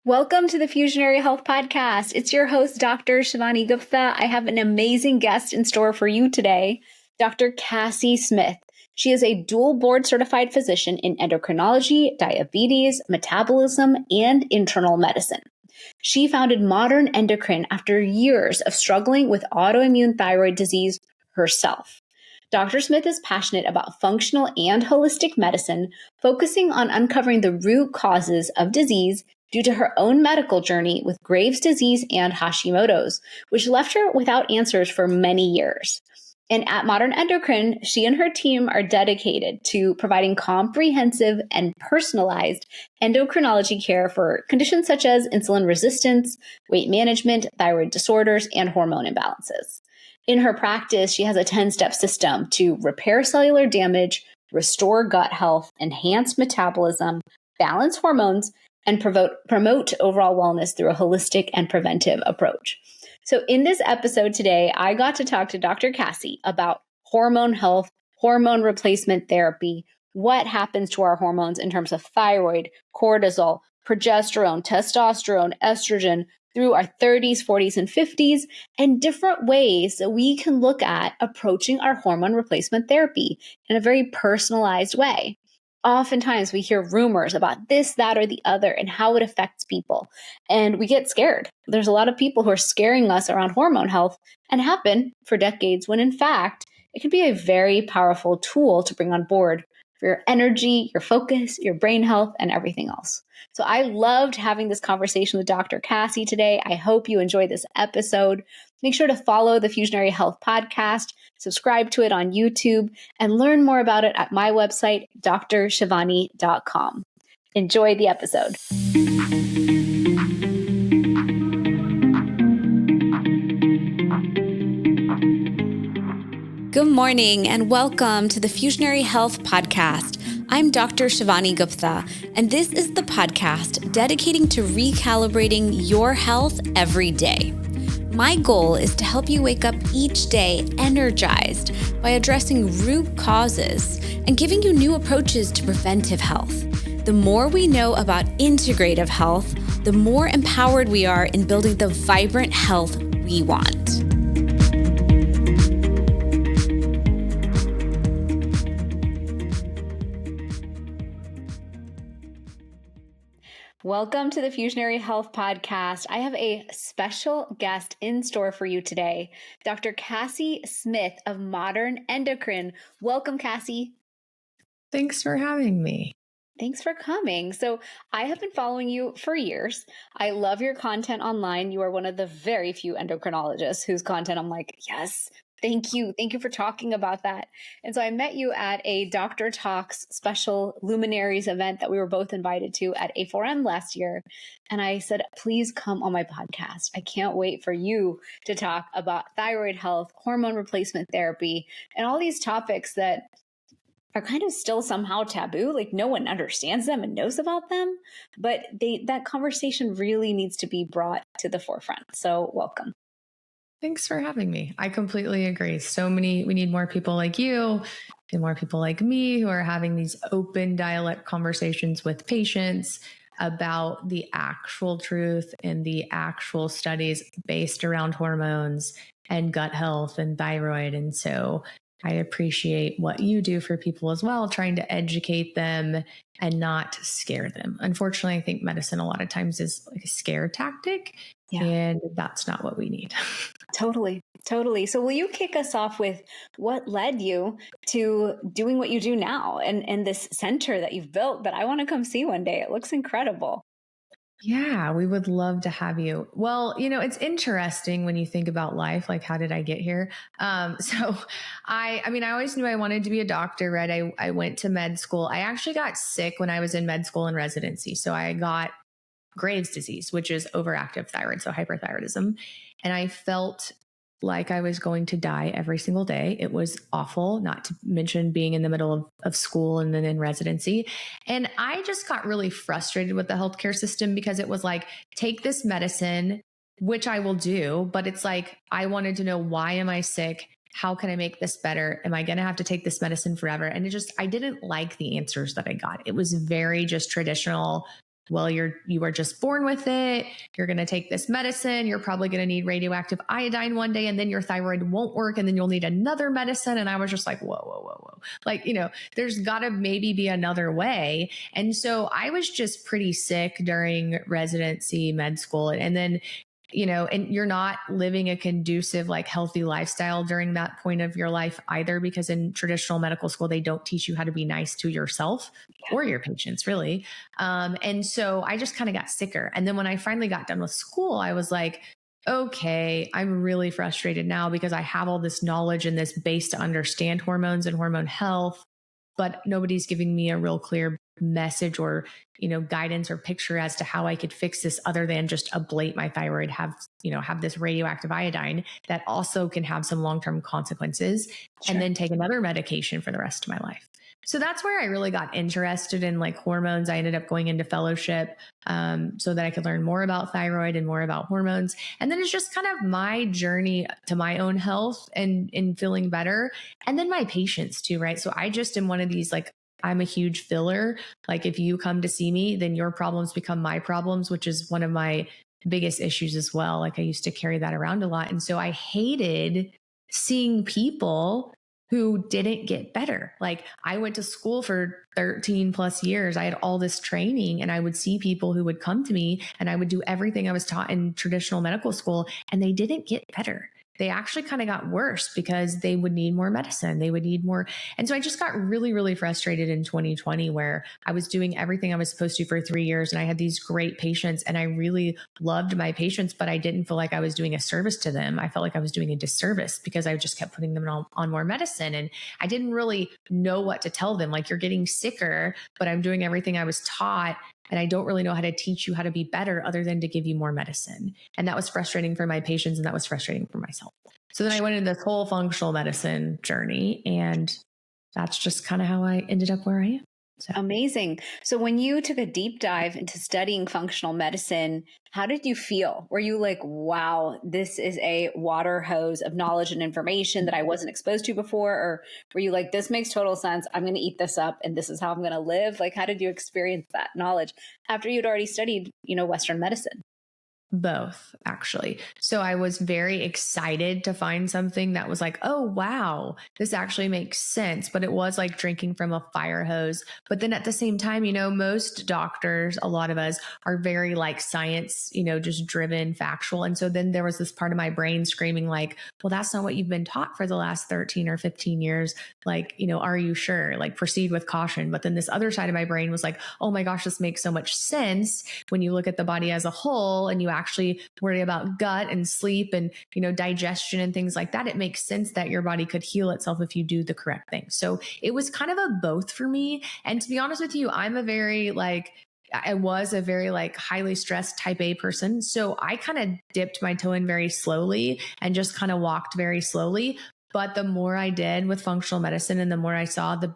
Welcome to the Fusionary Health Podcast. It's your host, Dr. Shivani Gupta. I have an amazing guest in store for you today, Dr. Cassie Smith. She is a dual board certified physician in endocrinology, diabetes, metabolism, and internal medicine. She founded Modern Endocrine after years of struggling with autoimmune thyroid disease herself. Dr. Smith is passionate about functional and holistic medicine, focusing on uncovering the root causes of disease due to her own medical journey with Graves' disease and Hashimoto's, which left her without answers for many years. And at Modern Endocrine, she and her team are dedicated to providing comprehensive and personalized endocrinology care for conditions such as insulin resistance, weight management, thyroid disorders, and hormone imbalances. In her practice, she has a 10-step system to repair cellular damage, restore gut health, enhance metabolism, balance hormones, and promote overall wellness through a holistic and preventive approach. So in this episode today, I got to talk to Dr. Cassie about hormone health, hormone replacement therapy, what happens to our hormones in terms of thyroid, cortisol, progesterone, testosterone, estrogen, through our 30s, 40s, and 50s, and different ways that we can look at approaching our hormone replacement therapy in a very personalized way. Oftentimes we hear rumors about this, that, or the other and how it affects people. And we get scared. There's a lot of people who are scaring us around hormone health and have been for decades, when in fact, it can be a very powerful tool to bring on board for your energy, your focus, your brain health, and everything else. So I loved having this conversation with Dr. Cassie today. I hope you enjoyed this episode. Make sure to follow the Fusionary Health Podcast, subscribe to it on YouTube, and learn more about it at my website, drshivani.com. Enjoy the episode. Good morning and welcome to the Fusionary Health Podcast. I'm Dr. Shivani Gupta, and this is the podcast dedicating to recalibrating your health every day. My goal is to help you wake up each day energized by addressing root causes and giving you new approaches to preventive health. The more we know about integrative health, the more empowered we are in building the vibrant health we want. Welcome to the Fusionary Health Podcast. I have a special guest in store for you today, Dr. Cassie Smith of Modern Endocrine. Welcome, Cassie. Thanks for having me. Thanks for coming. So I have been following you for years. I love your content online. You are one of the very few endocrinologists whose content I'm like, yes, thank you. Thank you for talking about that. And so I met you at a Dr. Talks special Luminaries event that we were both invited to at A4M last year. And I said, please come on my podcast. I can't wait for you to talk about thyroid health, hormone replacement therapy, and all these topics that are kind of still somehow taboo. Like no one understands them and knows about them, but that conversation really needs to be brought to the forefront. So welcome. Thanks for having me. I completely agree. We need more people like you and more people like me who are having these open dialect conversations with patients about the actual truth and the actual studies based around hormones and gut health and thyroid. And so I appreciate what you do for people as well, trying to educate them and not scare them. Unfortunately, I think medicine a lot of times is like a scare tactic, and that's not what we need. Totally. So will you kick us off with what led you to doing what you do now and this center that you've built that I want to come see one day? It looks incredible. Yeah, we would love to have you. Well, it's interesting when you think about life, like how did I get here? So I always knew I wanted to be a doctor, right? I went to med school. I actually got sick when I was in med school and residency. So I got Graves' disease, which is overactive thyroid, so hyperthyroidism. And I felt like I was going to die every single day. It was awful, not to mention being in the middle of school and then in residency. And I just got really frustrated with the healthcare system because it was like, take this medicine, which I will do, but it's like, I wanted to know, why am I sick? How can I make this better? Am I going to have to take this medicine forever? And I didn't like the answers that I got. It was very just traditional well, you are just born with it. You're going to take this medicine. You're probably going to need radioactive iodine one day, and then your thyroid won't work, and then you'll need another medicine. And I was just like, whoa, whoa, whoa, whoa. Like, there's got to maybe be another way. And so I was just pretty sick during residency, med school. And then, and you're not living a conducive, like healthy lifestyle during that point of your life either, because in traditional medical school, they don't teach you how to be nice to yourself or your patients, really. And so I just kind of got sicker. And then when I finally got done with school, I was like, okay, I'm really frustrated now because I have all this knowledge and this base to understand hormones and hormone health, but nobody's giving me a real clear message or, guidance or picture as to how I could fix this other than just ablate my thyroid, have this radioactive iodine that also can have some long-term consequences, and then take another medication for the rest of my life. So that's where I really got interested in like hormones. I ended up going into fellowship so that I could learn more about thyroid and more about hormones. And then it's just kind of my journey to my own health and in feeling better. And then my patients too, right? So I just am one of these, like, I'm a huge filler. Like if you come to see me, then your problems become my problems, which is one of my biggest issues as well. Like I used to carry that around a lot. And so I hated seeing people who didn't get better. Like I went to school for 13 plus years. I had all this training, and I would see people who would come to me and I would do everything I was taught in traditional medical school, and they didn't get better. They actually kind of got worse because they would need more medicine. They would need more. And so I just got really, really frustrated in 2020, where I was doing everything I was supposed to for 3 years. And I had these great patients, and I really loved my patients, but I didn't feel like I was doing a service to them. I felt like I was doing a disservice because I just kept putting them on more medicine. And I didn't really know what to tell them. Like, you're getting sicker, but I'm doing everything I was taught, and I don't really know how to teach you how to be better other than to give you more medicine. And that was frustrating for my patients, and that was frustrating for myself. So then I went into this whole functional medicine journey, and that's just kind of how I ended up where I am. So. Amazing. So when you took a deep dive into studying functional medicine, how did you feel? Were you like, wow, this is a water hose of knowledge and information that I wasn't exposed to before? Or were you like, this makes total sense, I'm going to eat this up and this is how I'm going to live? Like, how did you experience that knowledge after you'd already studied, Western medicine? Both, actually. So I was very excited to find something that was like, oh, wow, this actually makes sense. But it was like drinking from a fire hose. But then at the same time, most doctors, a lot of us are very like science, just driven, factual. And so then there was this part of my brain screaming like, well, that's not what you've been taught for the last 13 or 15 years. Like, are you sure? Like, proceed with caution. But then this other side of my brain was like, oh my gosh, this makes so much sense when you look at the body as a whole and you actually worry about gut and sleep and, digestion and things like that. It makes sense that your body could heal itself if you do the correct thing. So it was kind of a both for me. And to be honest with you, I was a very like highly stressed type A person. So I kind of dipped my toe in very slowly and just kind of walked very slowly. But the more I did with functional medicine and the more I saw, the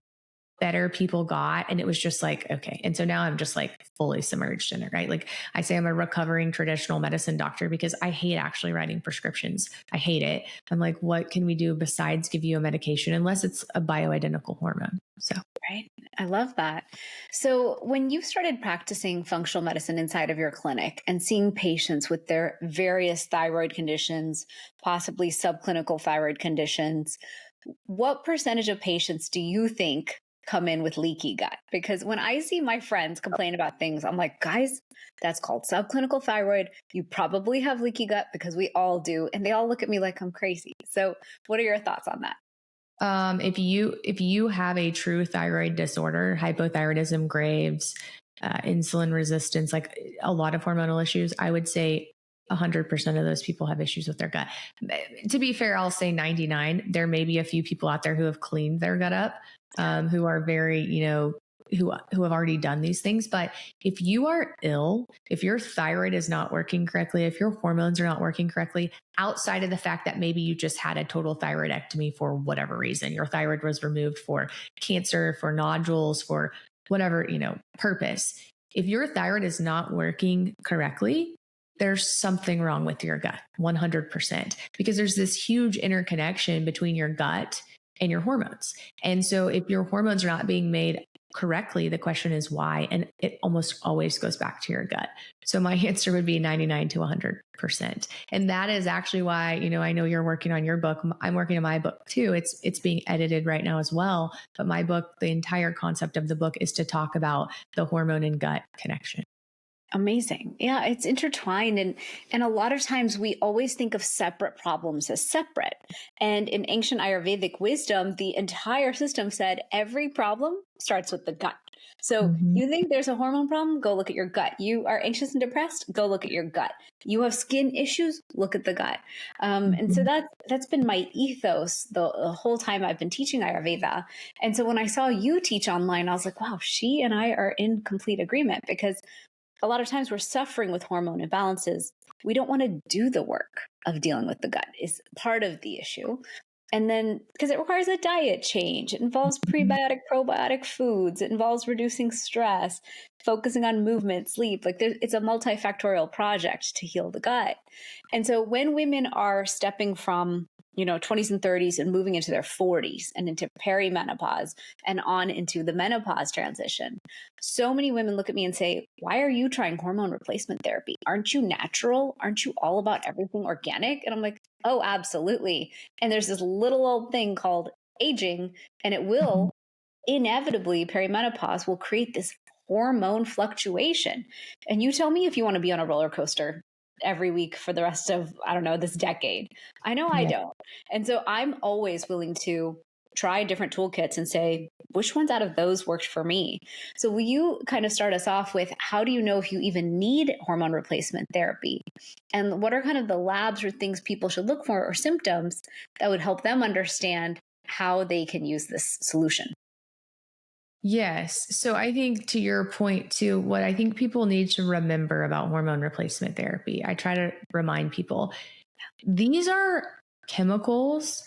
better people got. And it was just like, okay. And so now I'm just like fully submerged in it, right? Like I say, I'm a recovering traditional medicine doctor because I hate actually writing prescriptions. I hate it. I'm like, what can we do besides give you a medication unless it's a bioidentical hormone? So. Right. I love that. So when you started practicing functional medicine inside of your clinic and seeing patients with their various thyroid conditions, possibly subclinical thyroid conditions, what percentage of patients do you think come in with leaky gut? Because when I see my friends complain about things, I'm like, guys, that's called subclinical thyroid. You probably have leaky gut because we all do. And they all look at me like I'm crazy. So what are your thoughts on that? If you have a true thyroid disorder, hypothyroidism, Graves, insulin resistance, like a lot of hormonal issues, I would say 100% of those people have issues with their gut. To be fair, I'll say 99. There may be a few people out there who have cleaned their gut up, who are very, who have already done these things. But if you are ill, if your thyroid is not working correctly, if your hormones are not working correctly, outside of the fact that maybe you just had a total thyroidectomy for whatever reason, your thyroid was removed for cancer, for nodules, for whatever, purpose. If your thyroid is not working correctly, there's something wrong with your gut, 100%, because there's this huge interconnection between your gut and your hormones. And so if your hormones are not being made correctly, the question is why. And it almost always goes back to your gut. So my answer would be 99 to 100%. And that is actually why, I know you're working on your book. I'm working on my book too. It's being edited right now as well. But my book, the entire concept of the book is to talk about the hormone and gut connection. Amazing. Yeah, it's intertwined. And a lot of times we always think of separate problems as separate. And in ancient Ayurvedic wisdom, the entire system said every problem starts with the gut. So you think there's a hormone problem? Go look at your gut. You are anxious and depressed? Go look at your gut. You have skin issues? Look at the gut. And so that's been my ethos the whole time I've been teaching Ayurveda. And so when I saw you teach online, I was like, wow, she and I are in complete agreement, because a lot of times we're suffering with hormone imbalances. We don't want to do the work of dealing with the gut is part of the issue. And then because it requires a diet change, it involves prebiotic, probiotic foods, it involves reducing stress, focusing on movement, sleep. Like it's a multifactorial project to heal the gut. And so when women are stepping from 20s and 30s and moving into their 40s and into perimenopause and on into the menopause transition, so many women look at me and say, why are you trying hormone replacement therapy? Aren't you natural? Aren't you all about everything organic? And I'm like, oh, absolutely. And there's this little old thing called aging, and it will inevitably, perimenopause will create this hormone fluctuation. And you tell me if you want to be on a roller coaster every week for the rest of, I don't know, this decade. I know I don't. And so I'm always willing to try different toolkits and say, which ones out of those worked for me? So will you kind of start us off with, how do you know if you even need hormone replacement therapy? And what are kind of the labs or things people should look for, or symptoms that would help them understand how they can use this solution? Yes. So I think, to your point too, what I think people need to remember about hormone replacement therapy, I try to remind people, these are chemicals.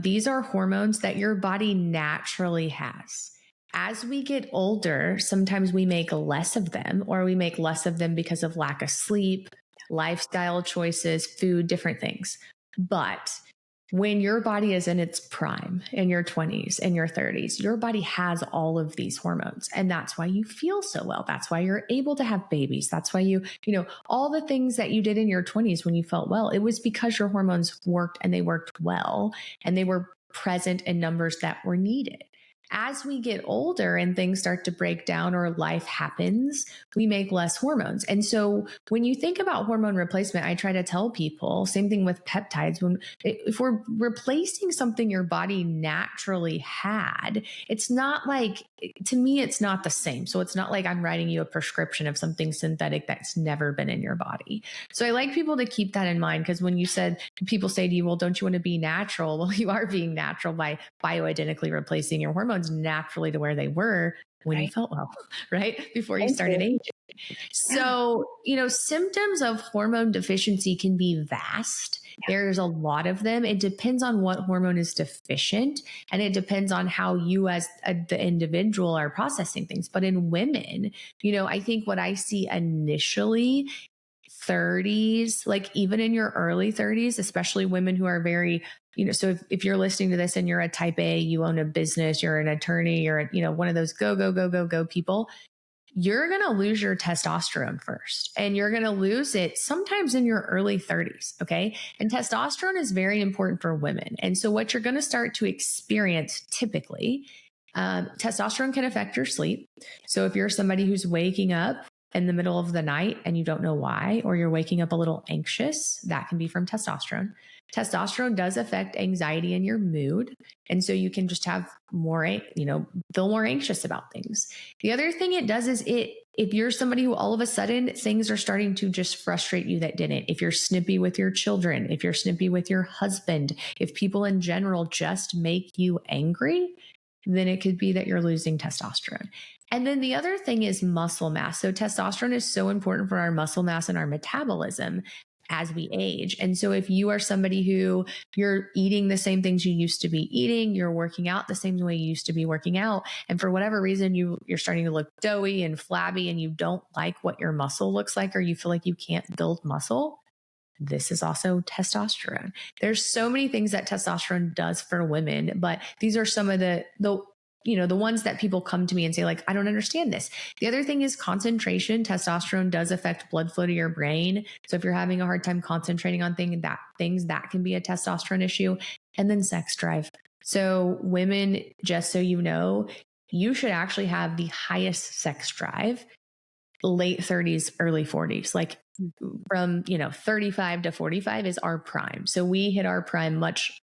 These are hormones that your body naturally has. As we get older, sometimes we make less of them, or we make less of them because of lack of sleep, lifestyle choices, food, different things. But when your body is in its prime, in your 20s and your 30s, your body has all of these hormones. And that's why you feel so well. That's why you're able to have babies. That's why all the things that you did in your 20s when you felt well, it was because your hormones worked, and they worked well, and they were present in numbers that were needed. As we get older and things start to break down or life happens, we make less hormones. And so when you think about hormone replacement, I try to tell people, same thing with peptides, if we're replacing something your body naturally had, it's not like, to me, it's not the same. So it's not like I'm writing you a prescription of something synthetic that's never been in your body. So I like people to keep that in mind, because when you said, people say to you, well, don't you want to be natural? Well, you are being natural by bioidentically replacing your hormones naturally to where they were when you felt well, right? Before you started aging. So, symptoms of hormone deficiency can be vast. There's a lot of them. It depends on what hormone is deficient, and it depends on how you as the individual are processing things. But in women, I think what I see initially, 30s, like even in your early 30s, especially women who are very, so if you're listening to this and you're a type A, you own a business, you're an attorney, you're one of those go people, you're going to lose your testosterone first, and you're going to lose it sometimes in your early 30s. Okay. And testosterone is very important for women. And so what you're going to start to experience typically, testosterone can affect your sleep. So if you're somebody who's waking up in the middle of the night and you don't know why, or you're waking up a little anxious, that can be from testosterone. Testosterone does affect anxiety and your mood. And so you can just have more, feel more anxious about things. The other thing it does is if you're somebody who all of a sudden things are starting to just frustrate you that didn't, if you're snippy with your children, if you're snippy with your husband, if people in general just make you angry, then it could be that you're losing testosterone. And then the other thing is muscle mass. So testosterone is so important for our muscle mass and our metabolism as we age. And so if you are somebody who you're eating the same things you used to be eating, you're working out the same way you used to be working out, and for whatever reason you're starting to look doughy and flabby and you don't like what your muscle looks like, or you feel like you can't build muscle, this is also testosterone. There's so many things that testosterone does for women, but these are some of the the ones that people come to me and say like, I don't understand this. The other thing is concentration. Testosterone does affect blood flow to your brain. So if you're having a hard time concentrating on things, that can be a testosterone issue. And then sex drive. So women, just so you know, you should actually have the highest sex drive late 30s, early 40s, like from, 35 to 45 is our prime. So we hit our prime much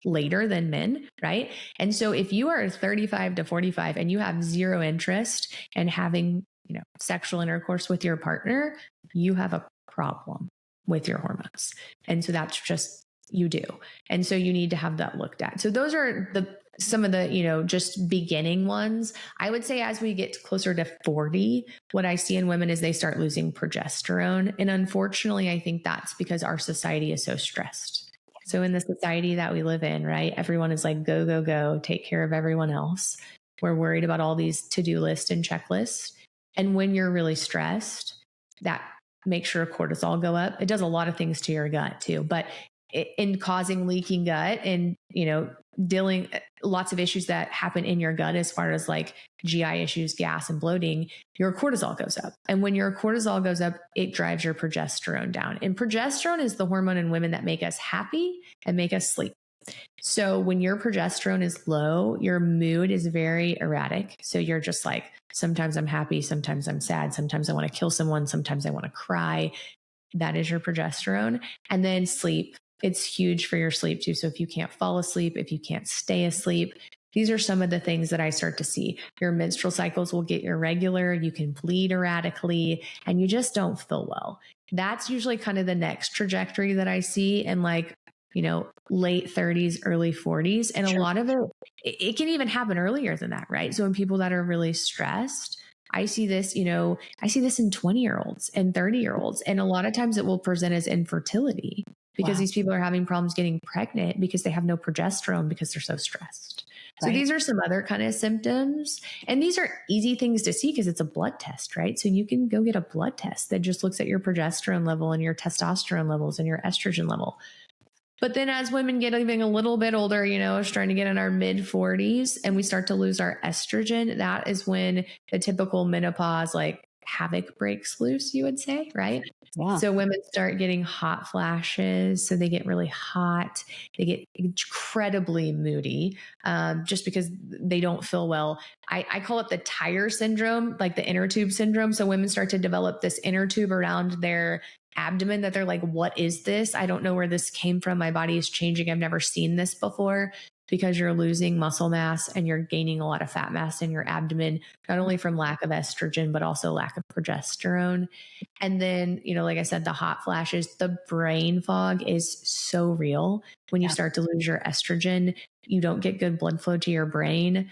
later than men, right? And so if you are 35 to 45 and you have zero interest in having, sexual intercourse with your partner, you have a problem with your hormones. And so that's just, you do. And so you need to have that looked at. So those are some of the, just beginning ones. I would say as we get closer to 40, what I see in women is they start losing progesterone. And unfortunately, I think that's because our society is so stressed. So in the society that we live in, right, everyone is like, go, go, go, take care of everyone else. We're worried about all these to-do lists and checklists. And when you're really stressed, that makes your cortisol go up. It does a lot of things to your gut too, but in causing leaking gut and, dealing lots of issues that happen in your gut as far as like GI issues, gas and bloating, your cortisol goes up. And when your cortisol goes up, it drives your progesterone down. And progesterone is the hormone in women that make us happy and make us sleep. So when your progesterone is low, your mood is very erratic. So you're just like, sometimes I'm happy, sometimes I'm sad, sometimes I want to kill someone, sometimes I want to cry. That is your progesterone. And then sleep. It's huge for your sleep too. So if you can't fall asleep, if you can't stay asleep, these are some of the things that I start to see. Your menstrual cycles will get irregular. You can bleed erratically and you just don't feel well. That's usually kind of the next trajectory that I see in like, late 30s, early 40s. And a lot of it can even happen earlier than that, right? So in people that are really stressed, I see this in 20-year-olds and 30-year-olds. And a lot of times it will present as infertility because these people are having problems getting pregnant because they have no progesterone because they're so stressed. So these are some other kind of symptoms. And these are easy things to see because it's a blood test, right? So you can go get a blood test that just looks at your progesterone level and your testosterone levels and your estrogen level. But then as women get even a little bit older, starting to get in our mid 40s and we start to lose our estrogen, that is when the typical menopause, like havoc breaks loose, you would say, right? Yeah. So women start getting hot flashes. So they get really hot. They get incredibly moody just because they don't feel well. I call it the tire syndrome, like the inner tube syndrome. So women start to develop this inner tube around their abdomen that they're like, what is this? I don't know where this came from. My body is changing. I've never seen this before, because you're losing muscle mass and you're gaining a lot of fat mass in your abdomen, not only from lack of estrogen, but also lack of progesterone. And then, like I said, the hot flashes, the brain fog is so real. When you start to lose your estrogen, you don't get good blood flow to your brain.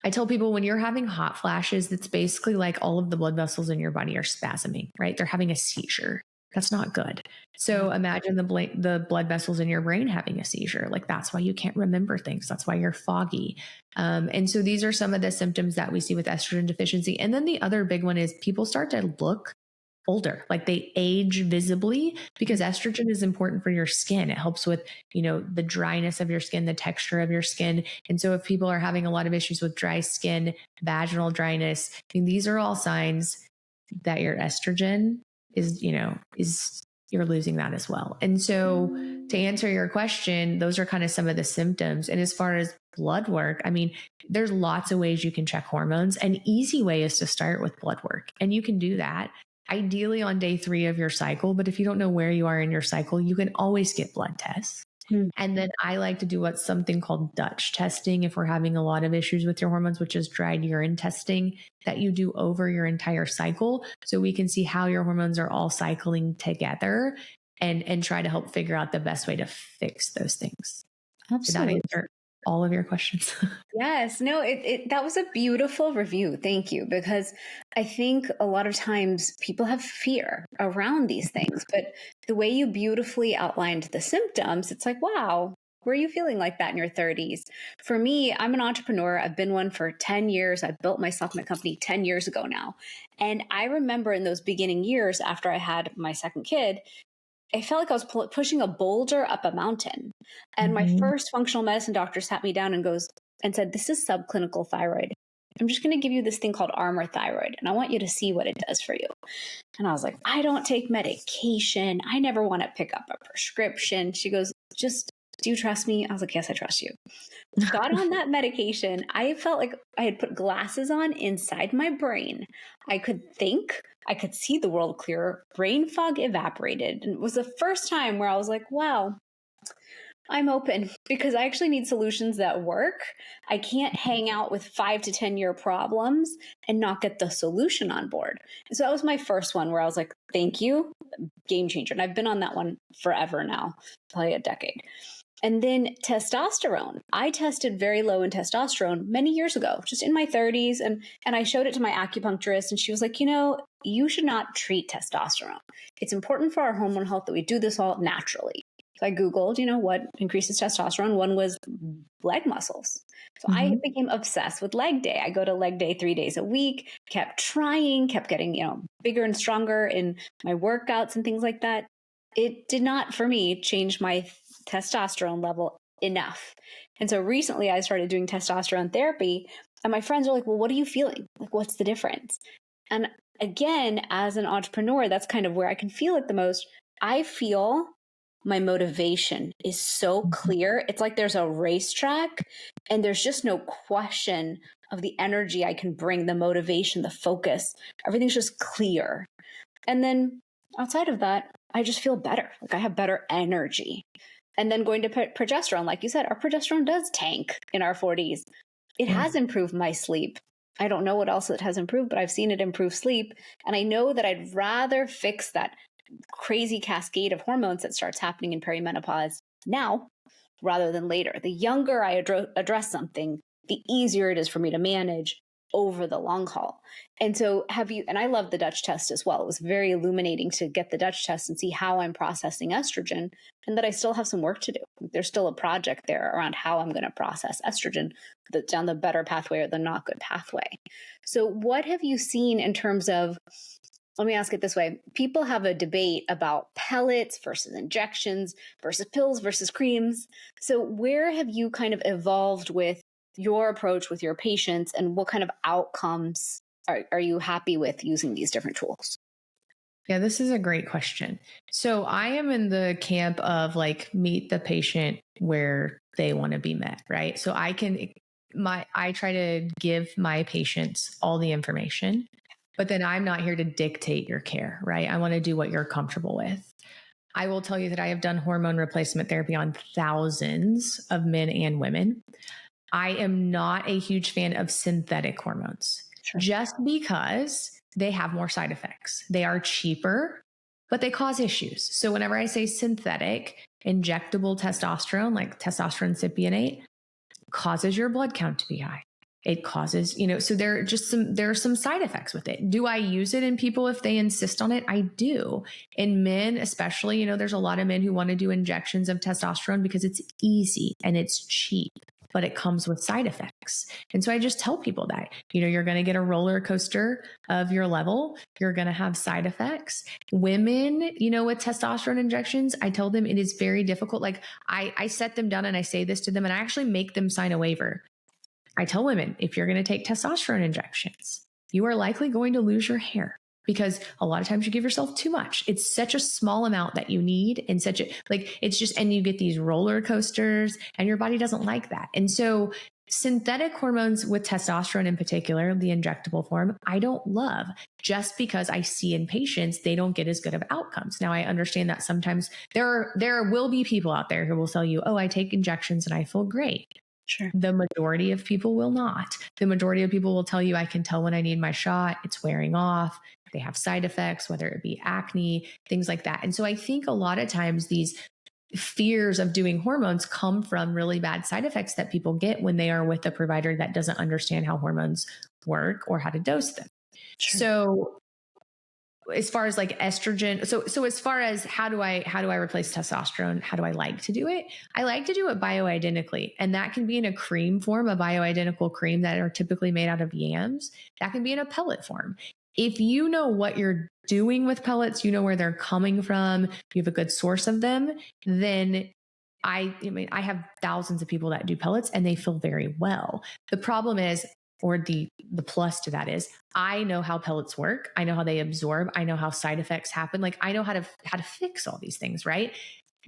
I tell people when you're having hot flashes, it's basically like all of the blood vessels in your body are spasming, right? They're having a seizure. That's not good. So imagine the blood vessels in your brain having a seizure. Like that's why you can't remember things. That's why you're foggy. And so these are some of the symptoms that we see with estrogen deficiency. And then the other big one is people start to look older, like they age visibly, because estrogen is important for your skin. It helps with, the dryness of your skin, the texture of your skin. And so if people are having a lot of issues with dry skin, vaginal dryness, these are all signs that your estrogen is you're losing that as well. And so to answer your question, those are kind of some of the symptoms. And as far as blood work, there's lots of ways you can check hormones. An easy way is to start with blood work. And you can do that ideally on day 3 of your cycle. But if you don't know where you are in your cycle, you can always get blood tests. And then I like to do what's something called Dutch testing if we're having a lot of issues with your hormones, which is dried urine testing that you do over your entire cycle. So we can see how your hormones are all cycling together and try to help figure out the best way to fix those things. Absolutely. Did that answer all of your questions? Yes. No, that was a beautiful review. Thank you. Because I think a lot of times people have fear around these things, but the way you beautifully outlined the symptoms, it's like, wow, were you feeling like that in your 30s? For me, I'm an entrepreneur. I've been one for 10 years. I built my supplement company 10 years ago now. And I remember in those beginning years after I had my second kid, I felt like I was pushing a boulder up a mountain. And my first functional medicine doctor sat me down and goes, and said, this is subclinical thyroid. I'm just going to give you this thing called Armour thyroid, and I want you to see what it does for you. And I was like, I don't take medication. I never want to pick up a prescription. She goes, just, do you trust me? I was like, yes, I trust you. Got on that medication. I felt like I had put glasses on inside my brain. I could think, I could see the world clearer. Brain fog evaporated. And it was the first time where I was like, wow, I'm open, because I actually need solutions that work. I can't hang out with 5 to 10 year problems and not get the solution on board. So that was my first one where I was like, thank you, game changer. And I've been on that one forever now, probably a decade. And then testosterone. I tested very low in testosterone many years ago, just in my 30s. And I showed it to my acupuncturist, and she was like, you should not treat testosterone. It's important for our hormonal health that we do this all naturally. So I Googled, what increases testosterone. One was leg muscles. So I became obsessed with leg day. I go to leg day 3 days a week, kept trying, kept getting, bigger and stronger in my workouts and things like that. It did not, for me, change my testosterone level enough. And so recently I started doing testosterone therapy, and my friends are like, well, what are you feeling? Like, what's the difference? And again, as an entrepreneur, that's kind of where I can feel it the most. I feel my motivation is so clear. It's like there's a racetrack, and there's just no question of the energy I can bring, the motivation, the focus. Everything's just clear. And then outside of that, I just feel better. Like I have better energy. And then going to progesterone, like you said, our progesterone does tank in our 40s. It has improved my sleep. I don't know what else it has improved, but I've seen it improve sleep. And I know that I'd rather fix that crazy cascade of hormones that starts happening in perimenopause now rather than later. The younger I address something, the easier it is for me to manage over the long haul. And so and I love the Dutch test as well. It was very illuminating to get the Dutch test and see how I'm processing estrogen, and that I still have some work to do. There's still a project there around how I'm going to process estrogen down the better pathway or the not good pathway. So what have you seen in terms of, let me ask it this way. People have a debate about pellets versus injections versus pills versus creams. So where have you kind of evolved with your approach with your patients, and what kind of outcomes are you happy with using these different tools? Yeah, this is a great question. So I am in the camp of like meet the patient where they want to be met, right? So I try to give my patients all the information, but then I'm not here to dictate your care, right? I want to do what you're comfortable with. I will tell you that I have done hormone replacement therapy on thousands of men and women. I am not a huge fan of synthetic hormones, just because they have more side effects. They are cheaper, but they cause issues. So whenever I say synthetic, injectable testosterone, like testosterone cypionate, causes your blood count to be high. It causes, so there are some side effects with it. Do I use it in people if they insist on it? I do. In men, especially, there's a lot of men who want to do injections of testosterone because it's easy and it's cheap, but it comes with side effects. And so I just tell people that, you're going to get a roller coaster of your level. You're going to have side effects. Women, with testosterone injections, I tell them it is very difficult. Like I set them down and I say this to them, and I actually make them sign a waiver. I tell women, if you're going to take testosterone injections, you are likely going to lose your hair, because a lot of times you give yourself too much. It's such a small amount that you need, and and you get these roller coasters, and your body doesn't like that. And so synthetic hormones with testosterone in particular, the injectable form, I don't love, just because I see in patients, they don't get as good of outcomes. Now I understand that sometimes there will be people out there who will tell you, oh, I take injections and I feel great. Sure. The majority of people will not. The majority of people will tell you, I can tell when I need my shot, it's wearing off. They have side effects, whether it be acne, things like that. And so I think a lot of times these fears of doing hormones come from really bad side effects that people get when they are with a provider that doesn't understand how hormones work or how to dose them. Sure. So as far as like estrogen, so as far as how do I replace testosterone? How do I like to do it? I like to do it bioidentically, and that can be in a cream form, a bioidentical cream that are typically made out of yams. That can be in a pellet form. If you know what you're doing with pellets, you know where they're coming from, you have a good source of them, then I have thousands of people that do pellets and they feel very well. The problem is, or the plus to that is, I know how pellets work. I know how they absorb. I know how side effects happen. Like I know how to fix all these things, right?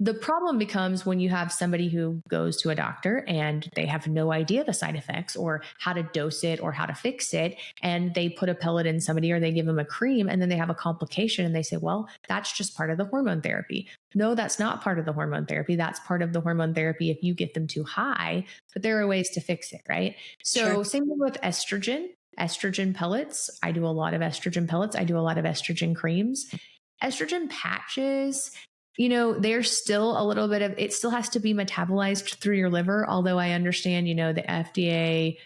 The problem becomes when you have somebody who goes to a doctor and they have no idea the side effects or how to dose it or how to fix it. And they put a pellet in somebody or they give them a cream and then they have a complication and they say, well, that's just part of the hormone therapy. No, that's not part of the hormone therapy. That's part of the hormone therapy if you get them too high, but there are ways to fix it, right? So Sure. same thing with estrogen pellets. I do a lot of estrogen pellets. I do a lot of estrogen creams. Estrogen patches, there's still a little bit of, it still has to be metabolized through your liver. Although I understand, the FDA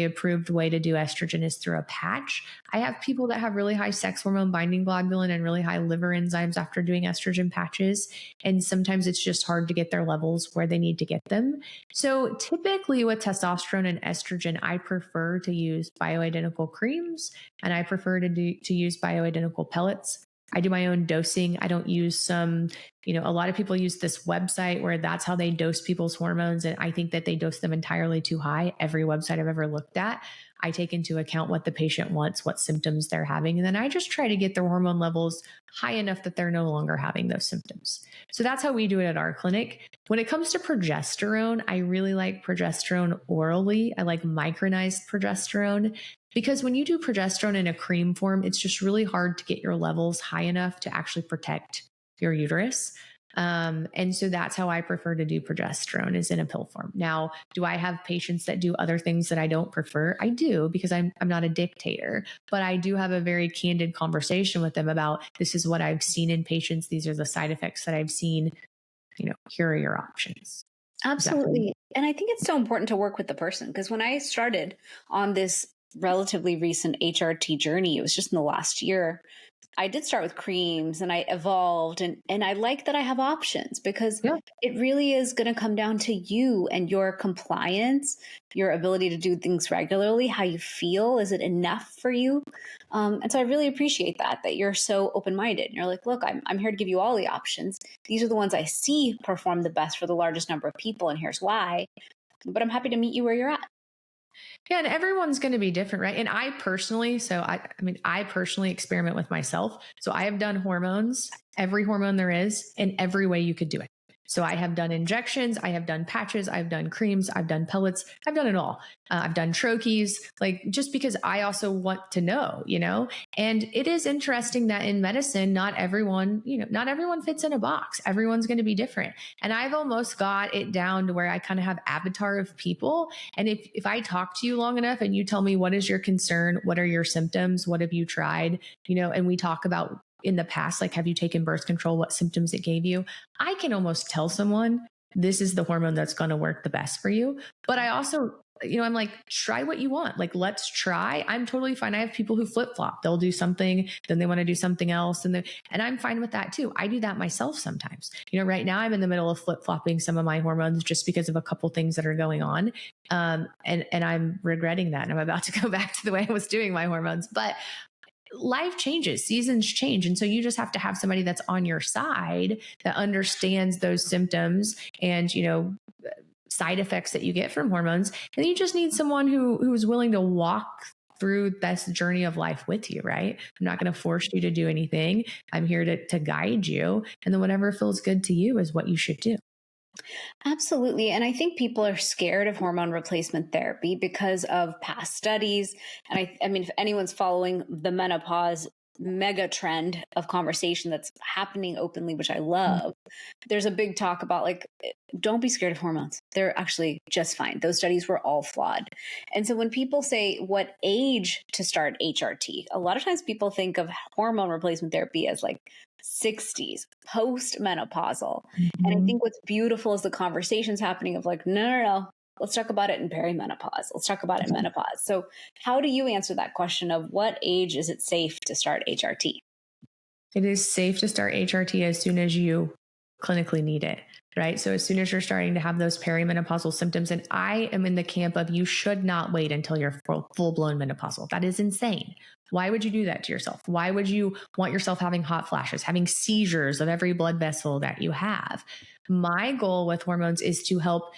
approved way to do estrogen is through a patch. I have people that have really high sex hormone binding globulin and really high liver enzymes after doing estrogen patches. And sometimes it's just hard to get their levels where they need to get them. So typically with testosterone and estrogen, I prefer to use bioidentical creams and I prefer to use bioidentical pellets. I do my own dosing. I don't use a lot of people use this website where that's how they dose people's hormones. And I think that they dose them entirely too high. Every website I've ever looked at, I take into account what the patient wants, what symptoms they're having. And then I just try to get their hormone levels high enough that they're no longer having those symptoms. So that's how we do it at our clinic. When it comes to progesterone, I really like progesterone orally. I like micronized progesterone. Because when you do progesterone in a cream form, it's just really hard to get your levels high enough to actually protect your uterus. And so that's how I prefer to do progesterone, is in a pill form. Now, do I have patients that do other things that I don't prefer? I do, because I'm not a dictator, but I do have a very candid conversation with them about, this is what I've seen in patients. These are the side effects that I've seen. Here are your options. Absolutely. And I think it's so important to work with the person, because when I started on this relatively recent HRT journey, it was just in the last year, I did start with creams and I evolved, and I like that I have options, because it really is going to come down to you and your compliance, your ability to do things regularly, how you feel. Is it enough for you? And so I really appreciate that you're so open-minded. And you're like, look, I'm here to give you all the options. These are the ones I see perform the best for the largest number of people, and here's why. But I'm happy to meet you where you're at. Yeah, and everyone's going to be different, right? And I personally experiment with myself. So I have done hormones, every hormone there is, in every way you could do it. So I have done injections, I have done patches, I've done creams, I've done pellets, I've done it all. I've done troches, just because I also want to know, and it is interesting that in medicine, not everyone fits in a box. Everyone's going to be different. And I've almost got it down to where I kind of have avatar of people. And if I talk to you long enough and you tell me, what is your concern? What are your symptoms? What have you tried? And we talk about, in the past, have you taken birth control? What symptoms it gave you? I can almost tell someone, this is the hormone that's going to work the best for you. But I also, I'm like, try what you want. Let's try. I'm totally fine. I have people who flip flop. They'll do something, then they want to do something else. And I'm fine with that too. I do that myself sometimes. Right now I'm in the middle of flip flopping some of my hormones just because of a couple things that are going on. And I'm regretting that. And I'm about to go back to the way I was doing my hormones, but life changes, seasons change. And so you just have to have somebody that's on your side that understands those symptoms and, side effects that you get from hormones. And you just need someone who's willing to walk through this journey of life with you, right? I'm not going to force you to do anything. I'm here to guide you. And then whatever feels good to you is what you should do. Absolutely. And I think people are scared of hormone replacement therapy because of past studies. And I mean, if anyone's following the menopause mega trend of conversation that's happening openly, which I love, there's a big talk about don't be scared of hormones. They're actually just fine. Those studies were all flawed. And so when people say what age to start HRT, a lot of times people think of hormone replacement therapy as 60s, post-menopausal. And I think what's beautiful is the conversations happening of no. Let's talk about it in perimenopause. Let's talk about it in menopause. So how do you answer that question of what age is it safe to start HRT? It is safe to start HRT as soon as you clinically need it, right? So as soon as you're starting to have those perimenopausal symptoms, and I am in the camp of you should not wait until you're full-blown menopausal. That is insane. Why would you do that to yourself? Why would you want yourself having hot flashes, having seizures of every blood vessel that you have? My goal with hormones is to help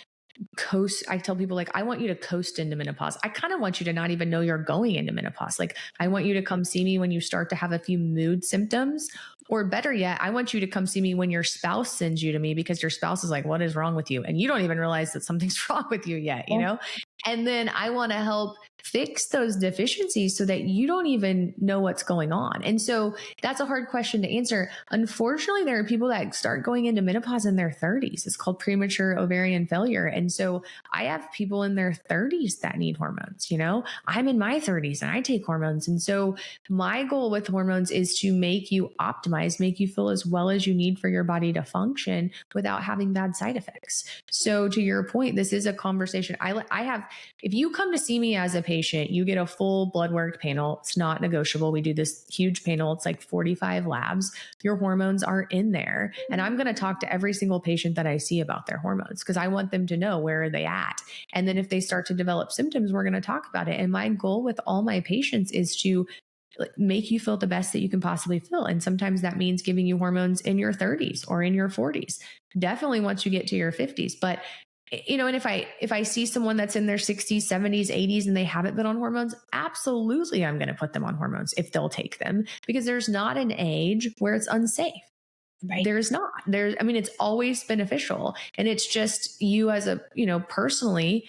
coast. I tell people, like, I want you to coast into menopause. I kind of want you to not even know you're going into menopause. Like, I want you to come see me when you start to have a few mood symptoms, or better yet, I want you to come see me when your spouse sends you to me because your spouse is like, what is wrong with you? And you don't even realize that something's wrong with you yet, you know? And then I want to help fix those deficiencies so that you don't even know what's going on. And so that's a hard question to answer. Unfortunately, there are people that start going into menopause in their 30s. It's called premature ovarian failure. And so I have people in their 30s that need hormones. You know, I'm in my 30s and I take hormones. And so my goal with hormones is to make you optimize, make you feel as well as you need for your body to function without having bad side effects. So to your point, this is a conversation I have. If you come to see me as a patient, you get a full blood work panel. It's not negotiable. We do this huge panel. It's like 45 labs. Your hormones are in there. And I'm going to talk to every single patient that I see about their hormones because I want them to know where are they at. And then if they start to develop symptoms, we're going to talk about it. And my goal with all my patients is to make you feel the best that you can possibly feel. And sometimes that means giving you hormones in your 30s or in your 40s. Definitely once you get to your 50s. But you know, and if I see someone that's in their 60s, 70s, 80s, and they haven't been on hormones, absolutely I'm going to put them on hormones if they'll take them, because there's not an age where it's unsafe. Right. There's not. It's always beneficial. And it's just you as a, personally,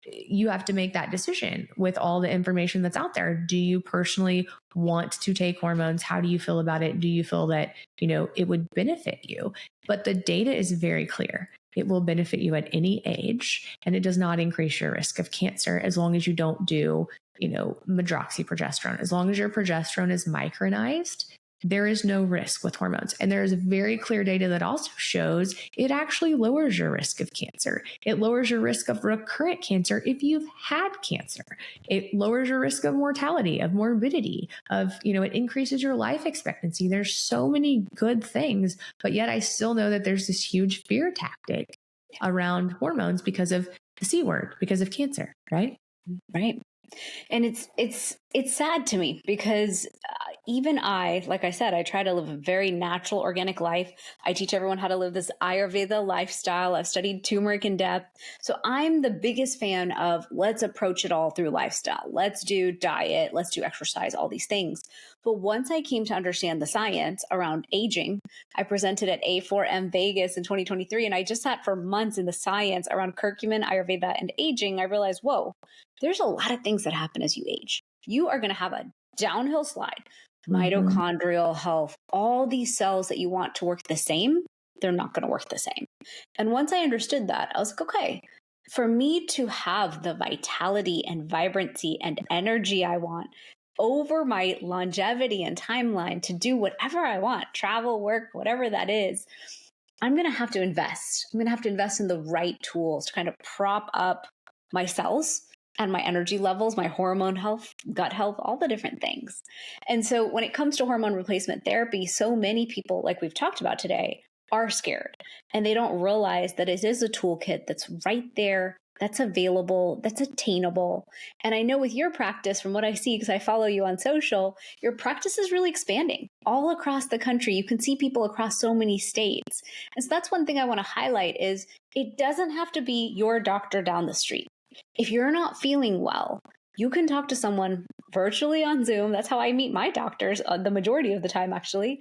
you have to make that decision with all the information that's out there. Do you personally want to take hormones? How do you feel about it? Do you feel that, it would benefit you? But the data is very clear. It will benefit you at any age, and it does not increase your risk of cancer as long as you don't do, medroxyprogesterone. As long as your progesterone is micronized, there is no risk with hormones. And there is very clear data that also shows it actually lowers your risk of cancer. It lowers your risk of recurrent cancer if you've had cancer. It lowers your risk of mortality, of morbidity, it increases your life expectancy. There's so many good things, but yet I still know that there's this huge fear tactic around hormones because of the C word, because of cancer, right? Right. And it's sad to me because even like I said, I try to live a very natural, organic life. I teach everyone how to live this Ayurveda lifestyle. I've studied turmeric in depth. So I'm the biggest fan of let's approach it all through lifestyle. Let's do diet. Let's do exercise, all these things. But once I came to understand the science around aging, I presented at A4M Vegas in 2023, and I just sat for months in the science around curcumin, Ayurveda, and aging. I realized, whoa, there's a lot of things that happen as you age. You are going to have a downhill slide, mitochondrial health, all these cells that you want to work the same, they're not going to work the same. And once I understood that, I was like, okay, for me to have the vitality and vibrancy and energy I want over my longevity and timeline to do whatever I want, travel, work, whatever that is, I'm going to have to invest. I'm going to have to invest in the right tools to kind of prop up my cells and my energy levels, my hormone health, gut health, all the different things. And so when it comes to hormone replacement therapy, so many people, like we've talked about today, are scared, and they don't realize that it is a toolkit that's right there, that's available, that's attainable. And I know with your practice, from what I see, because I follow you on social, your practice is really expanding all across the country. You can see people across so many states. And so that's one thing I want to highlight is it doesn't have to be your doctor down the street. If you're not feeling well, you can talk to someone virtually on Zoom. That's how I meet my doctors the majority of the time, actually,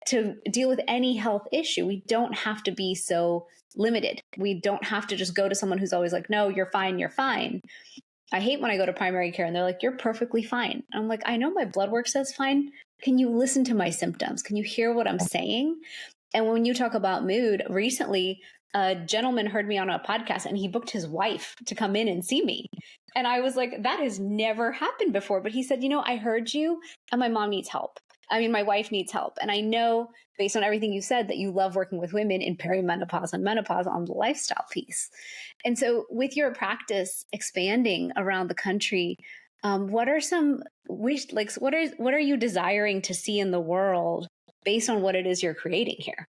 to deal with any health issue. We don't have to be so limited. We don't have to just go to someone who's always like, no, you're fine, you're fine. I hate when I go to primary care and they're like, you're perfectly fine. I'm like, I know my blood work says fine. Can you listen to my symptoms? Can you hear what I'm saying? And when you talk about mood, recently, a gentleman heard me on a podcast and he booked his wife to come in and see me. And I was like, that has never happened before. But he said, I heard you and my mom needs help. My wife needs help. And I know based on everything you said that you love working with women in perimenopause and menopause on the lifestyle piece. And so with your practice expanding around the country, what are some what are you desiring to see in the world based on what it is you're creating here?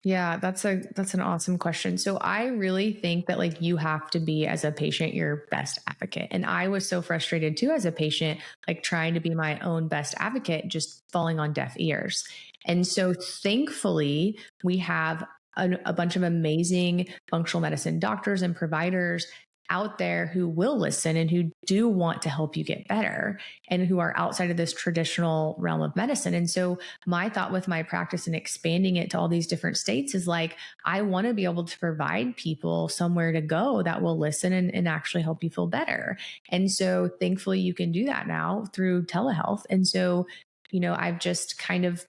Yeah, that's an awesome question. So I really think that like you have to be as a patient your best advocate. And I was so frustrated too as a patient, like trying to be my own best advocate, just falling on deaf ears. And so thankfully, we have a bunch of amazing functional medicine doctors and providers out there who will listen and who do want to help you get better and who are outside of this traditional realm of medicine. And so my thought with my practice and expanding it to all these different states is like, I want to be able to provide people somewhere to go that will listen and actually help you feel better. And so thankfully you can do that now through telehealth. And so, I've just kind of,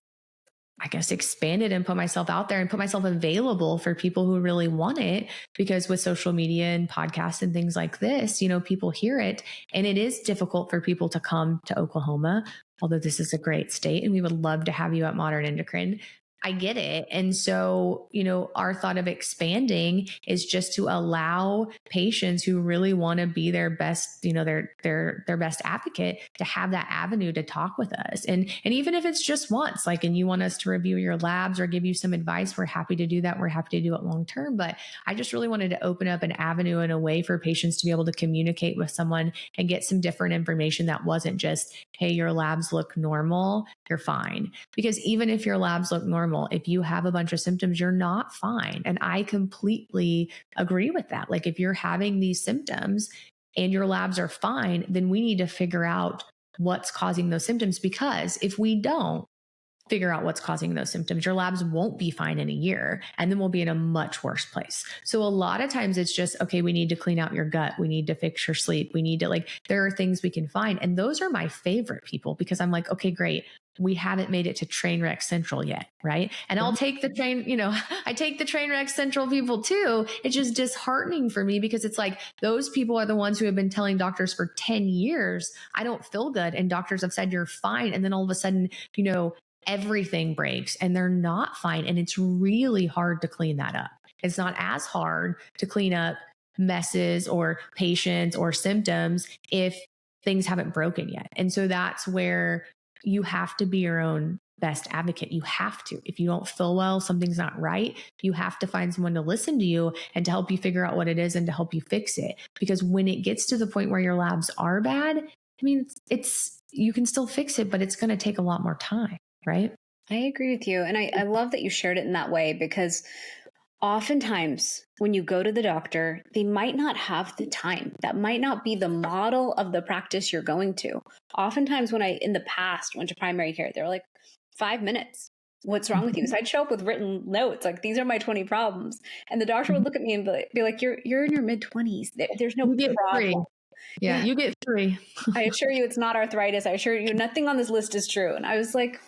I guess, expanded and put myself out there and put myself available for people who really want it. Because with social media and podcasts and things like this, people hear it. And it is difficult for people to come to Oklahoma, although this is a great state and we would love to have you at Modern Endocrine. I get it. And so, our thought of expanding is just to allow patients who really want to be their best, their best advocate to have that avenue to talk with us. And even if it's just once, like, and you want us to review your labs or give you some advice, we're happy to do that. We're happy to do it long term. But I just really wanted to open up an avenue and a way for patients to be able to communicate with someone and get some different information that wasn't just, hey, your labs look normal, you're fine. Because even if your labs look normal, if you have a bunch of symptoms, you're not fine. And I completely agree with that. Like if you're having these symptoms and your labs are fine, then we need to figure out what's causing those symptoms. Because if we don't figure out what's causing those symptoms, your labs won't be fine in a year, and then we'll be in a much worse place. So a lot of times it's just, okay, we need to clean out your gut. We need to fix your sleep. We need to there are things we can find. And those are my favorite people because I'm like, okay, great. We haven't made it to Trainwreck Central yet, right? And I'll take the train, I take the Trainwreck Central people too. It's just disheartening for me because it's like those people are the ones who have been telling doctors for 10 years, I don't feel good. And doctors have said, you're fine. And then all of a sudden, everything breaks and they're not fine. And it's really hard to clean that up. It's not as hard to clean up messes or patients or symptoms if things haven't broken yet. And so that's where you have to be your own best advocate. You have to. If you don't feel well, something's not right, you have to find someone to listen to you and to help you figure out what it is and to help you fix it. Because when it gets to the point where your labs are bad, I mean, you can still fix it, but it's going to take a lot more time. Right? I agree with you. And I love that you shared it in that way because oftentimes when you go to the doctor, they might not have the time. That might not be the model of the practice you're going to. Oftentimes when I, in the past, went to primary care, they're like, 5 minutes. What's wrong with you? So I'd show up with written notes, like these are my 20 problems. And the doctor would look at me and be like, you're in your mid-20s. There's no problem. Yeah, you get 3. I assure you it's not arthritis. I assure you nothing on this list is true. And I was like,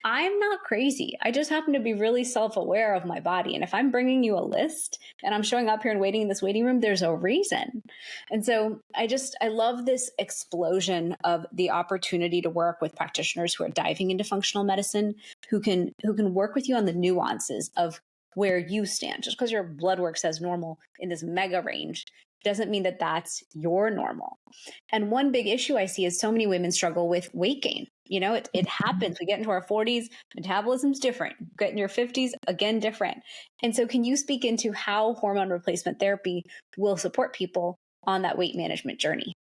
I'm not crazy. I just happen to be really self-aware of my body. And if I'm bringing you a list and I'm showing up here and waiting in this waiting room, there's a reason. And so I love this explosion of the opportunity to work with practitioners who are diving into functional medicine, who can work with you on the nuances of where you stand. Just because your blood work says normal in this mega range doesn't mean that that's your normal. And one big issue I see is so many women struggle with weight gain. It happens. We get into our 40s, metabolism's different. Get in your 50s, again, different. And so can you speak into how hormone replacement therapy will support people on that weight management journey?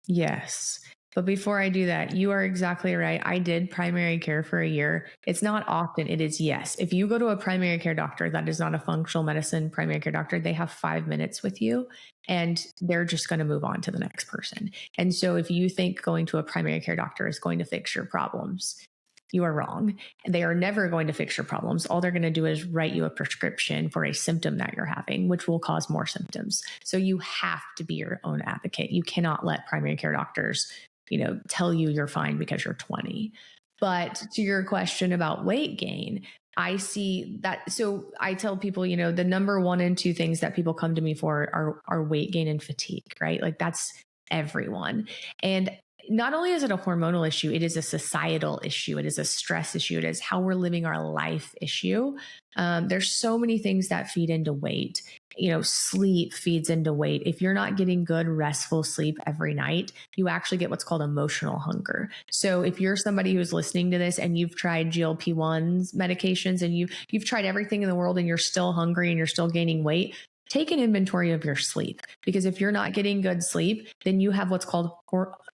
Yes. But before I do that, you are exactly right. I did primary care for a year. It's not often. It is yes. If you go to a primary care doctor that is not a functional medicine primary care doctor, they have 5 minutes with you and they're just going to move on to the next person. And so if you think going to a primary care doctor is going to fix your problems, you are wrong. They are never going to fix your problems. All they're going to do is write you a prescription for a symptom that you're having, which will cause more symptoms. So you have to be your own advocate. You cannot let primary care doctors tell you you're fine because you're 20. But to your question about weight gain, I see that. So I tell people, the number 1 and 2 things that people come to me for are weight gain and fatigue, right? Like that's everyone. And not only is it a hormonal issue, it is a societal issue. It is a stress issue. It is how we're living our life issue. There's so many things that feed into weight. sleep feeds into weight. If you're not getting good, restful sleep every night, you actually get what's called emotional hunger. So if you're somebody who's listening to this and you've tried GLP-1s medications and you've tried everything in the world and you're still hungry and you're still gaining weight, take an inventory of your sleep. Because if you're not getting good sleep, then you have what's called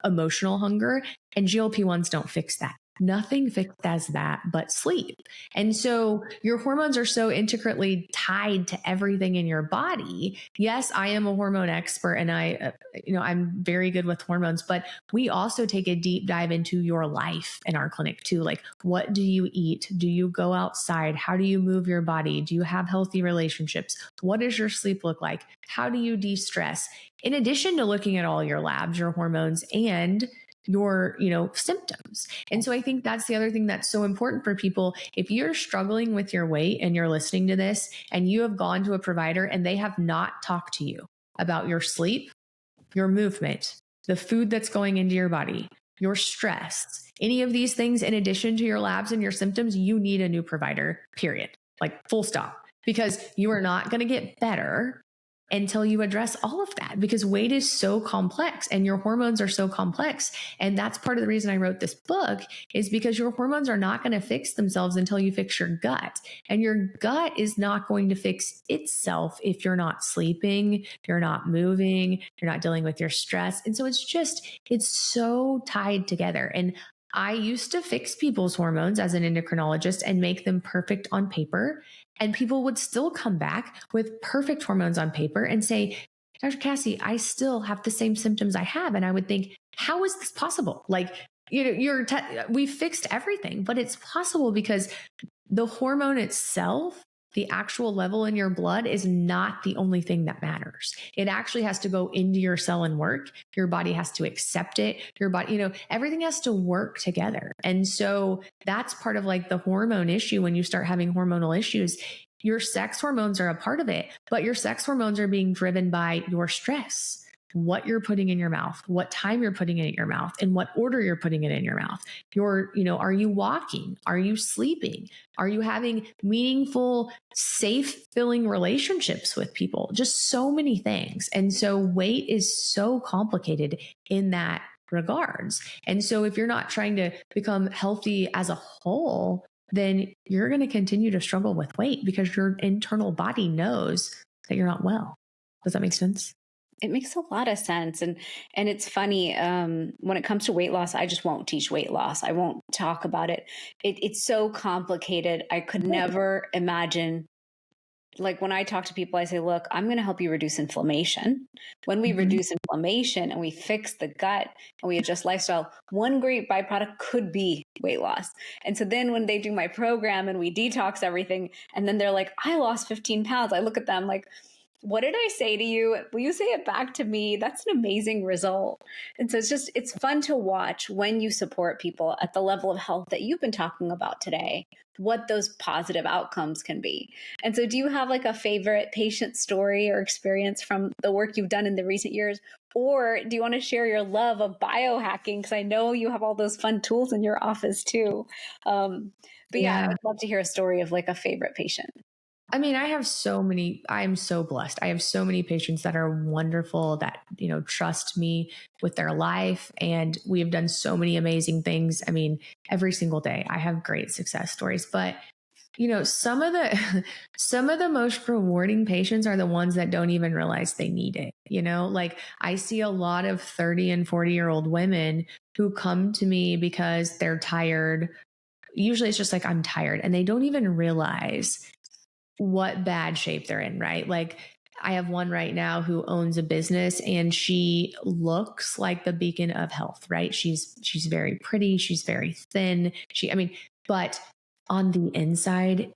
emotional hunger, and GLP-1s don't fix that. Nothing fixes that but sleep. And so your hormones are so intricately tied to everything in your body. Yes, I am a hormone expert and I'm very good with hormones, but we also take a deep dive into your life in our clinic too. Like, what do you eat? Do you go outside? How do you move your body? Do you have healthy relationships? What does your sleep look like? How do you de-stress? In addition to looking at all your labs, your hormones, and your, symptoms. And so I think that's the other thing that's so important for people. If you're struggling with your weight and you're listening to this and you have gone to a provider and they have not talked to you about your sleep, your movement, the food that's going into your body, your stress, any of these things, in addition to your labs and your symptoms, you need a new provider, period. Like, full stop. Because you are not going to get better until you address all of that, because weight is so complex and your hormones are so complex. And that's part of the reason I wrote this book, is because your hormones are not going to fix themselves until you fix your gut. And your gut is not going to fix itself if you're not sleeping, you're not moving, you're not dealing with your stress. And so it's so tied together. And I used to fix people's hormones as an endocrinologist and make them perfect on paper. And people would still come back with perfect hormones on paper and say, Dr. Cassie, I still have the same symptoms I have. And I would think, how is this possible? Like, we fixed everything, but it's possible because the hormone itself, the actual level in your blood, is not the only thing that matters. It actually has to go into your cell and work. Your body has to accept it. Your body, everything has to work together. And so that's part of like the hormone issue. When you start having hormonal issues, your sex hormones are a part of it, but your sex hormones are being driven by your stress, what you're putting in your mouth, what time you're putting it in your mouth, in what order you're putting it in your mouth. Are you walking? Are you sleeping? Are you having meaningful, safe, filling relationships with people? Just so many things. And so weight is so complicated in that regards. And so if you're not trying to become healthy as a whole, then you're going to continue to struggle with weight because your internal body knows that you're not well. Does that make sense? It makes a lot of sense. And it's funny, when it comes to weight loss, I just won't teach weight loss. I won't talk about it. It's so complicated. I could never imagine, like when I talk to people, I say, look, I'm going to help you reduce inflammation. When we reduce inflammation and we fix the gut and we adjust lifestyle, one great byproduct could be weight loss. And so then when they do my program and we detox everything, and then they're like, I lost 15 pounds. I look at them like, what did I say to you? Will you say it back to me? That's an amazing result. And so it's fun to watch when you support people at the level of health that you've been talking about today, what those positive outcomes can be. And so do you have like a favorite patient story or experience from the work you've done in the recent years? Or do you want to share your love of biohacking? Because I know you have all those fun tools in your office too. But yeah, I'd love to hear a story of like a favorite patient. I mean, I am so blessed. I have so many patients that are wonderful that, trust me with their life. And we have done so many amazing things. I mean, every single day I have great success stories, but some of the most rewarding patients are the ones that don't even realize they need it. Like I see a lot of 30 and 40-year-old women who come to me because they're tired. Usually it's just like, I'm tired, and they don't even realize what bad shape they're in, right? Like I have one right now who owns a business and she looks like the beacon of health, right? She's very pretty. She's very thin. But on the inside,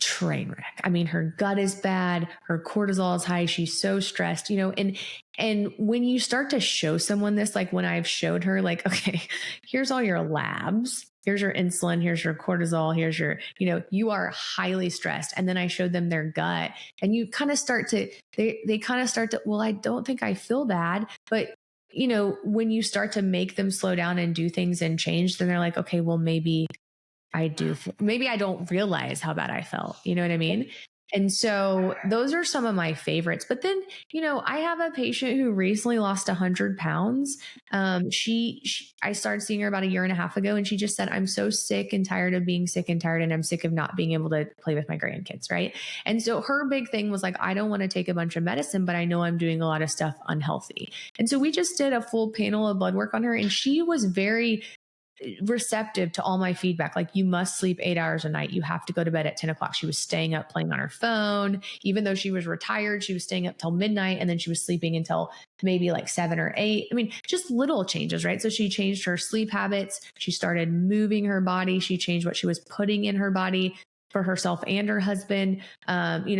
train wreck. I mean, her gut is bad. Her cortisol is high. She's so stressed, and when you start to show someone this, like when I've showed her, like, okay, here's all your labs. Here's your insulin. Here's your cortisol. Here's your, you are highly stressed. And then I showed them their gut, and you kind of start to, they kind of start to, well, I don't think I feel bad. But, when you start to make them slow down and do things and change, then they're like, okay, well, maybe I do. Maybe I don't realize how bad I felt. You know what I mean? And so those are some of my favorites. But then, I have a patient who recently lost 100 pounds. I started seeing her about a year and a half ago, and she just said, I'm so sick and tired of being sick and tired, and I'm sick of not being able to play with my grandkids. Right. And so her big thing was like, I don't want to take a bunch of medicine, but I know I'm doing a lot of stuff unhealthy. And so we just did a full panel of blood work on her, and she was very receptive to all my feedback. Like, you must sleep 8 hours a night. You have to go to bed at 10 o'clock. She was staying up playing on her phone. Even though she was retired, she was staying up till midnight, and then she was sleeping until maybe like 7 or 8. I mean, just little changes, right? So she changed her sleep habits. She started moving her body. She changed what she was putting in her body for herself and her husband.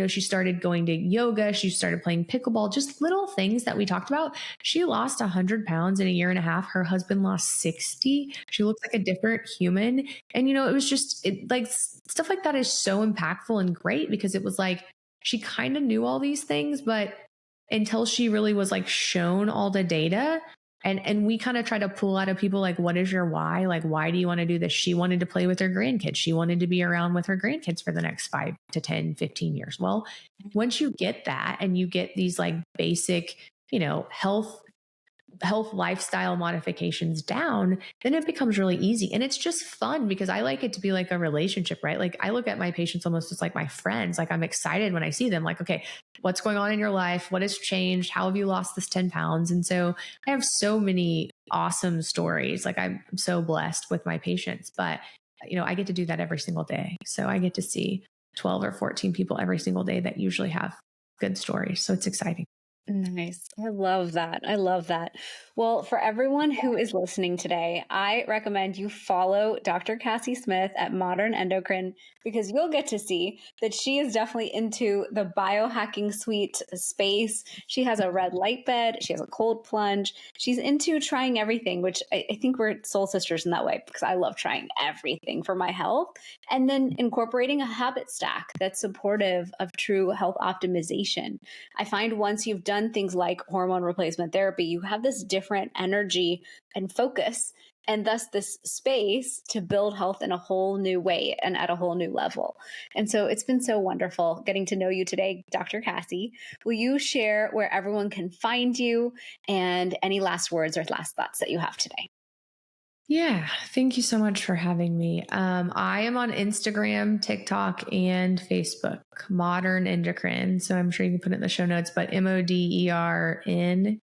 She started going to yoga. She started playing pickleball, just little things that we talked about. She lost 100 pounds in a year and a half. Her husband lost 60. She looks like a different human. And, it was just like stuff like that is so impactful and great, because it was like, she kind of knew all these things, but until she really was like shown all the data. And we kind of try to pull out of people, like, what is your why? Like, why do you want to do this? She wanted to play with her grandkids. She wanted to be around with her grandkids for the next 5 to 10, 15 years. Well, once you get that and you get these like basic, health lifestyle modifications down, then it becomes really easy. And it's just fun, because I like it to be like a relationship, right? Like, I look at my patients almost as like my friends. Like, I'm excited when I see them, like, okay, what's going on in your life? What has changed? How have you lost this 10 pounds? And so I have so many awesome stories. Like, I'm so blessed with my patients, but I get to do that every single day. So I get to see 12 or 14 people every single day that usually have good stories. So it's exciting. Nice. I love that. I love that. Well, for everyone who is listening today, I recommend you follow Dr. Cassie Smith at Modern Endocrine, because you'll get to see that she is definitely into the biohacking suite space. She has a red light bed. She has a cold plunge. She's into trying everything, which I think we're soul sisters in that way, because I love trying everything for my health, and then incorporating a habit stack that's supportive of true health optimization. I find once you've done things like hormone replacement therapy, you have this different energy and focus, and thus this space to build health in a whole new way and at a whole new level. And so it's been so wonderful getting to know you today, Dr. Cassie. Will you share where everyone can find you and any last words or last thoughts that you have today? Yeah, thank you so much for having me. I am on Instagram, TikTok, and Facebook, Modern Endocrine. So I'm sure you can put it in the show notes, but MODERNENDOCRINE.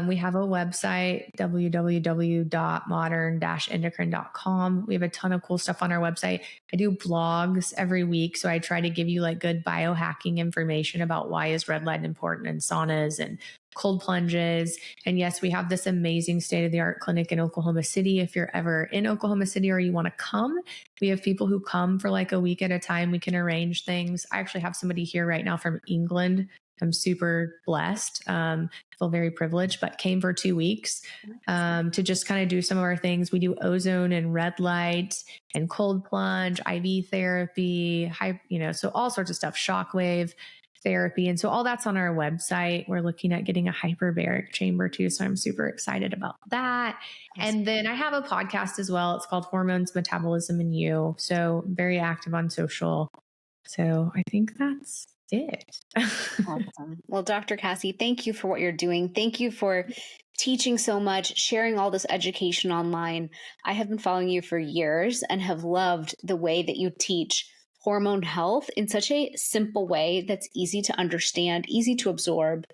We have a website, www.modern-endocrine.com. We have a ton of cool stuff on our website. I do blogs every week. So I try to give you like good biohacking information about why is red light important, and saunas and cold plunges. And yes, we have this amazing state-of-the-art clinic in Oklahoma City. If you're ever in Oklahoma City or you want to come, we have people who come for like a week at a time. We can arrange things. I actually have somebody here right now from England. I'm super blessed. I feel very privileged, but came for 2 weeks to just kind of do some of our things. We do ozone and red light and cold plunge, IV therapy, so all sorts of stuff, shockwave therapy. And so all that's on our website. We're looking at getting a hyperbaric chamber too. So I'm super excited about that. And then I have a podcast as well. It's called Hormones, Metabolism, and You. So I'm very active on social. So I think that's it. Awesome. Well, Dr. Cassie, thank you for what you're doing. Thank you for teaching so much, sharing all this education online. I have been following you for years and have loved the way that you teach hormone health in such a simple way that's easy to understand, easy to absorb.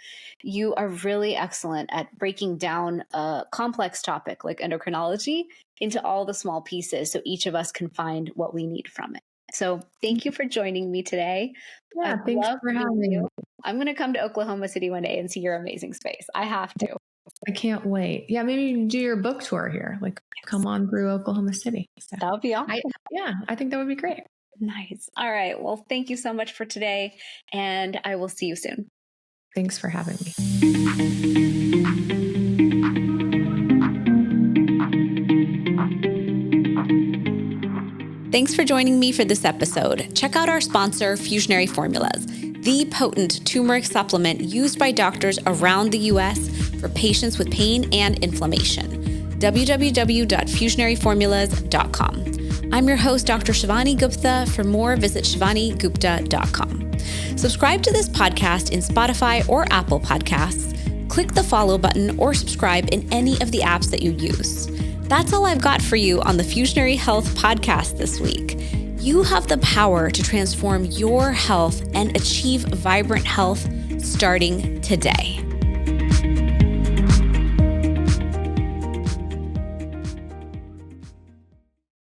You are really excellent at breaking down a complex topic like endocrinology into all the small pieces so each of us can find what we need from it. So thank you for joining me today. Yeah, thanks for having me. I'm going to come to Oklahoma City one day and see your amazing space. I have to. I can't wait. Yeah, maybe you can do your book tour here. Like, come on through Oklahoma City. So that would be awesome. I think that would be great. Nice. All right. Well, thank you so much for today, and I will see you soon. Thanks for having me. Thanks for joining me for this episode. Check out our sponsor, Fusionary Formulas, the potent turmeric supplement used by doctors around the U.S. for patients with pain and inflammation. www.fusionaryformulas.com. I'm your host, Dr. Shivani Gupta. For more, visit shivanigupta.com. Subscribe to this podcast in Spotify or Apple Podcasts. Click the follow button or subscribe in any of the apps that you use. That's all I've got for you on the Fusionary Health podcast this week. You have the power to transform your health and achieve vibrant health starting today.